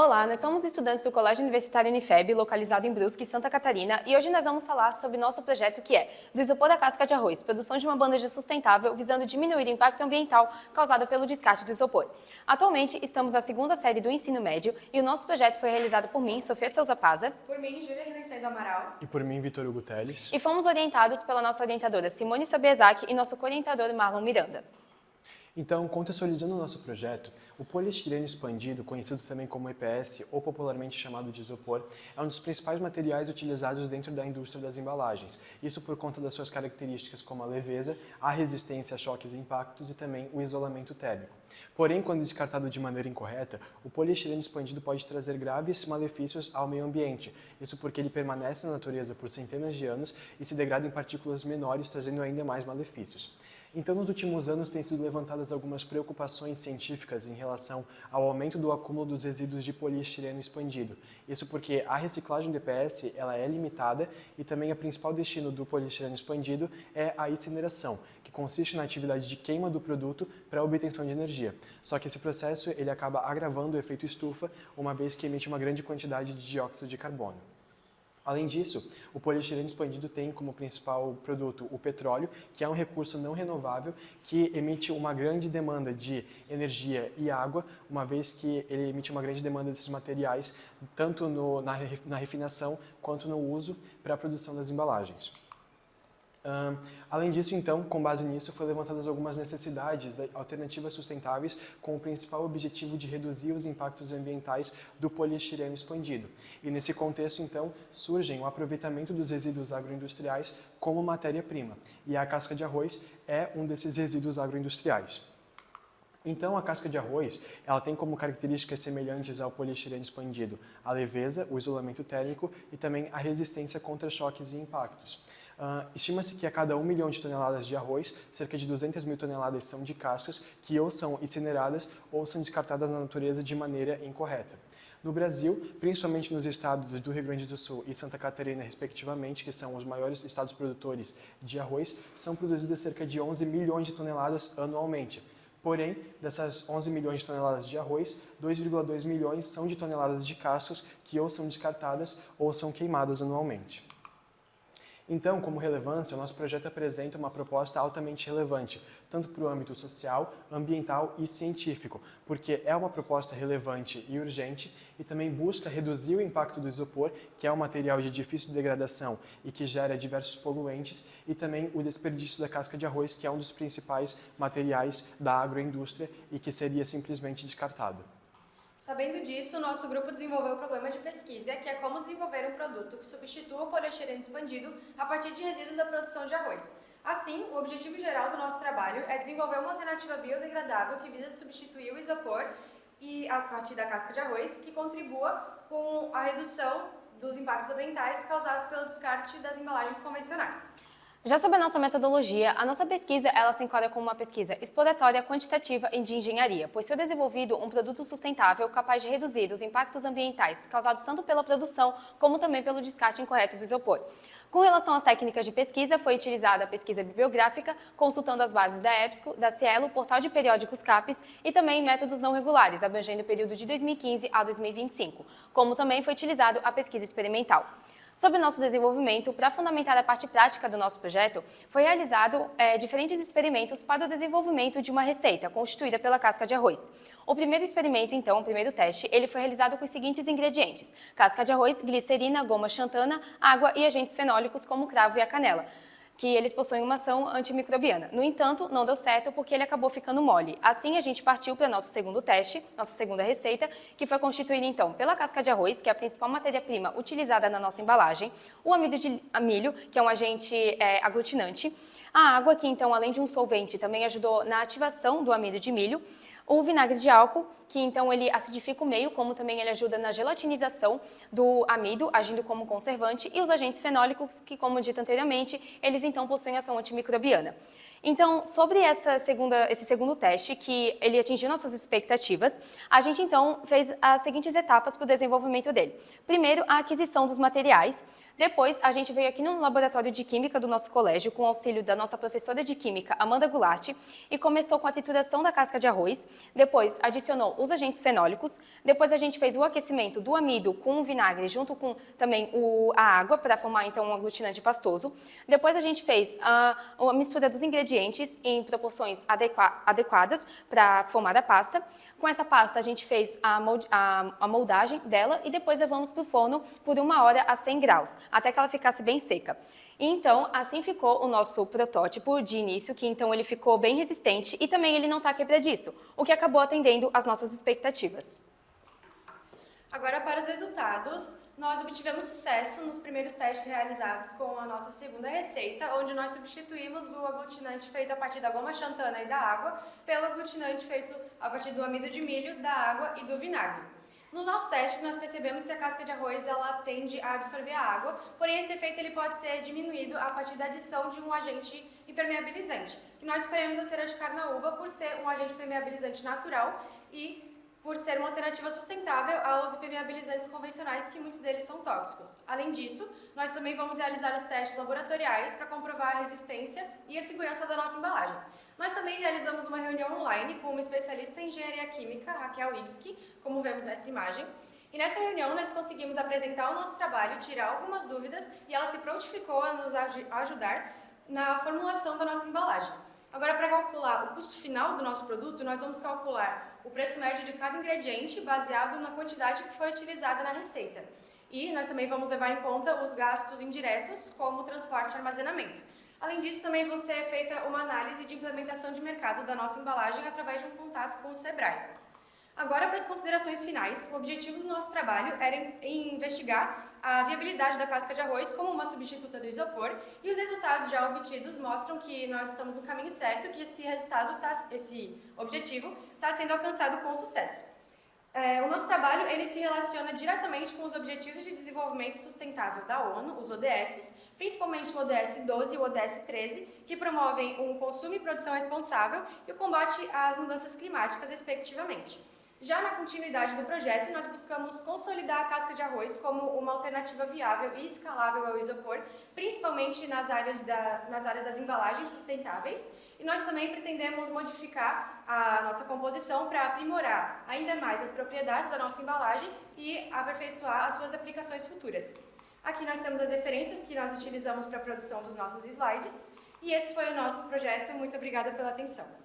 Olá, nós somos estudantes do Colégio Universitário Unifeb, localizado em Brusque, Santa Catarina, e hoje nós vamos falar sobre nosso projeto que é do isopor à casca de arroz, produção de uma bandeja sustentável visando diminuir o impacto ambiental causado pelo descarte do isopor. Atualmente, estamos na segunda série do ensino médio e o nosso projeto foi realizado por mim, Sofia de Souza Paza, por mim, Júlia Renascendo Amaral, e por mim, Vitor Hugo Teles. E fomos orientados pela nossa orientadora Simone Sobiesak e nosso co-orientador Marlon Miranda. Então, contextualizando o nosso projeto, o poliestireno expandido, conhecido também como EPS ou popularmente chamado de isopor, é um dos principais materiais utilizados dentro da indústria das embalagens. Isso por conta das suas características como a leveza, a resistência a choques e impactos e também o isolamento térmico. Porém, quando descartado de maneira incorreta, o poliestireno expandido pode trazer graves malefícios ao meio ambiente. Isso porque ele permanece na natureza por centenas de anos e se degrada em partículas menores, trazendo ainda mais malefícios. Então, nos últimos anos, têm sido levantadas algumas preocupações científicas em relação ao aumento do acúmulo dos resíduos de poliestireno expandido. Isso porque a reciclagem do EPS ela é limitada e também o principal destino do poliestireno expandido é a incineração, que consiste na atividade de queima do produto para a obtenção de energia. Só que esse processo ele acaba agravando o efeito estufa, uma vez que emite uma grande quantidade de dióxido de carbono. Além disso, o poliestireno expandido tem como principal produto o petróleo, que é um recurso não renovável que emite uma grande demanda de energia e água, uma vez que ele emite uma grande demanda desses materiais, tanto na refinação quanto no uso para a produção das embalagens. Além disso, então, com base nisso, foram levantadas algumas necessidades de alternativas sustentáveis com o principal objetivo de reduzir os impactos ambientais do poliestireno expandido. E nesse contexto, então, surgem o aproveitamento dos resíduos agroindustriais como matéria-prima. E a casca de arroz é um desses resíduos agroindustriais. Então, a casca de arroz ela tem como características semelhantes ao poliestireno expandido a leveza, o isolamento térmico e também a resistência contra choques e impactos. Estima-se que a cada 1 milhão de toneladas de arroz, cerca de 200 mil toneladas são de cascas que ou são incineradas ou são descartadas na natureza de maneira incorreta. No Brasil, principalmente nos estados do Rio Grande do Sul e Santa Catarina, respectivamente, que são os maiores estados produtores de arroz, são produzidas cerca de 11 milhões de toneladas anualmente. Porém, dessas 11 milhões de toneladas de arroz, 2,2 milhões são de toneladas de cascas que ou são descartadas ou são queimadas anualmente. Então, como relevância, o nosso projeto apresenta uma proposta altamente relevante, tanto para o âmbito social, ambiental e científico, porque é uma proposta relevante e urgente e também busca reduzir o impacto do isopor, que é um material de difícil degradação e que gera diversos poluentes, e também o desperdício da casca de arroz, que é um dos principais materiais da agroindústria e que seria simplesmente descartado. Sabendo disso, o nosso grupo desenvolveu o problema de pesquisa, que é como desenvolver um produto que substitua o poliestireno expandido a partir de resíduos da produção de arroz. Assim, o objetivo geral do nosso trabalho é desenvolver uma alternativa biodegradável que visa substituir o isopor e a partir da casca de arroz, que contribua com a redução dos impactos ambientais causados pelo descarte das embalagens convencionais. Já sobre a nossa metodologia, a nossa pesquisa ela se enquadra como uma pesquisa exploratória, quantitativa e de engenharia, pois foi desenvolvido um produto sustentável capaz de reduzir os impactos ambientais causados tanto pela produção como também pelo descarte incorreto do isopor. Com relação às técnicas de pesquisa, foi utilizada a pesquisa bibliográfica, consultando as bases da EBSCO, da Cielo, Portal de Periódicos CAPES e também métodos não regulares, abrangendo o período de 2015 a 2025, como também foi utilizado a pesquisa experimental. Sobre o nosso desenvolvimento, para fundamentar a parte prática do nosso projeto, foi realizado diferentes experimentos para o desenvolvimento de uma receita constituída pela casca de arroz. O primeiro experimento, então, o primeiro teste, ele foi realizado com os seguintes ingredientes: casca de arroz, glicerina, goma xantana, água e agentes fenólicos como o cravo e a canela, que eles possuem uma ação antimicrobiana. No entanto, não deu certo porque ele acabou ficando mole. Assim, a gente partiu para o nosso segundo teste, nossa segunda receita, que foi constituída, então, pela casca de arroz, que é a principal matéria-prima utilizada na nossa embalagem, o amido de milho, que é um agente aglutinante, a água, que, então, além de um solvente, também ajudou na ativação do amido de milho, o vinagre de álcool, que então ele acidifica o meio, como também ele ajuda na gelatinização do amido, agindo como conservante, e os agentes fenólicos, que, como dito anteriormente, eles então possuem ação antimicrobiana. Então, sobre esse segundo teste, que ele atingiu nossas expectativas, a gente então fez as seguintes etapas para o desenvolvimento dele. Primeiro, a aquisição dos materiais. Depois, a gente veio aqui no laboratório de Química do nosso colégio, com o auxílio da nossa professora de Química, Amanda Goulart, e começou com a trituração da casca de arroz. Depois, adicionou os agentes fenólicos. Depois, a gente fez o aquecimento do amido com o vinagre, junto com também a água, para formar, então, um aglutinante pastoso. Depois, a gente fez a mistura dos ingredientes em proporções adequadas para formar a pasta. Com essa pasta, a gente fez a moldagem dela e depois levamos para o forno por 1 hora a 100 graus, até que ela ficasse bem seca. E então, assim ficou o nosso protótipo de início, que então ele ficou bem resistente e também ele não está quebradiço, o que acabou atendendo às nossas expectativas. Agora, para os resultados, nós obtivemos sucesso nos primeiros testes realizados com a nossa segunda receita, onde nós substituímos o aglutinante feito a partir da goma xantana e da água pelo aglutinante feito a partir do amido de milho, da água e do vinagre. Nos nossos testes, nós percebemos que a casca de arroz ela tende a absorver a água, porém esse efeito ele pode ser diminuído a partir da adição de um agente impermeabilizante, que nós escolhemos a cera de carnaúba por ser um agente impermeabilizante natural e por ser uma alternativa sustentável aos impermeabilizantes convencionais, que muitos deles são tóxicos. Além disso, nós também vamos realizar os testes laboratoriais para comprovar a resistência e a segurança da nossa embalagem. Nós também realizamos uma reunião online com uma especialista em engenharia química, Raquel Ibski, como vemos nessa imagem. E nessa reunião nós conseguimos apresentar o nosso trabalho, tirar algumas dúvidas e ela se prontificou a nos ajudar na formulação da nossa embalagem. Agora, para calcular o custo final do nosso produto, nós vamos calcular o preço médio de cada ingrediente baseado na quantidade que foi utilizada na receita. E nós também vamos levar em conta os gastos indiretos, como transporte e armazenamento. Além disso, também vai ser feita uma análise de implementação de mercado da nossa embalagem através de um contato com o Sebrae. Agora, para as considerações finais, o objetivo do nosso trabalho era investigar a viabilidade da casca de arroz como uma substituta do isopor, e os resultados já obtidos mostram que nós estamos no caminho certo, que esse objetivo está sendo alcançado com sucesso. O nosso trabalho ele se relaciona diretamente com os Objetivos de Desenvolvimento Sustentável da ONU, os ODS, principalmente o ODS 12 e o ODS 13, que promovem um consumo e produção responsável e o combate às mudanças climáticas, respectivamente. Já na continuidade do projeto, nós buscamos consolidar a casca de arroz como uma alternativa viável e escalável ao isopor, principalmente nas áreas das embalagens sustentáveis, e nós também pretendemos modificar a nossa composição para aprimorar ainda mais as propriedades da nossa embalagem e aperfeiçoar as suas aplicações futuras. Aqui nós temos as referências que nós utilizamos para a produção dos nossos slides, e esse foi o nosso projeto. Muito obrigada pela atenção.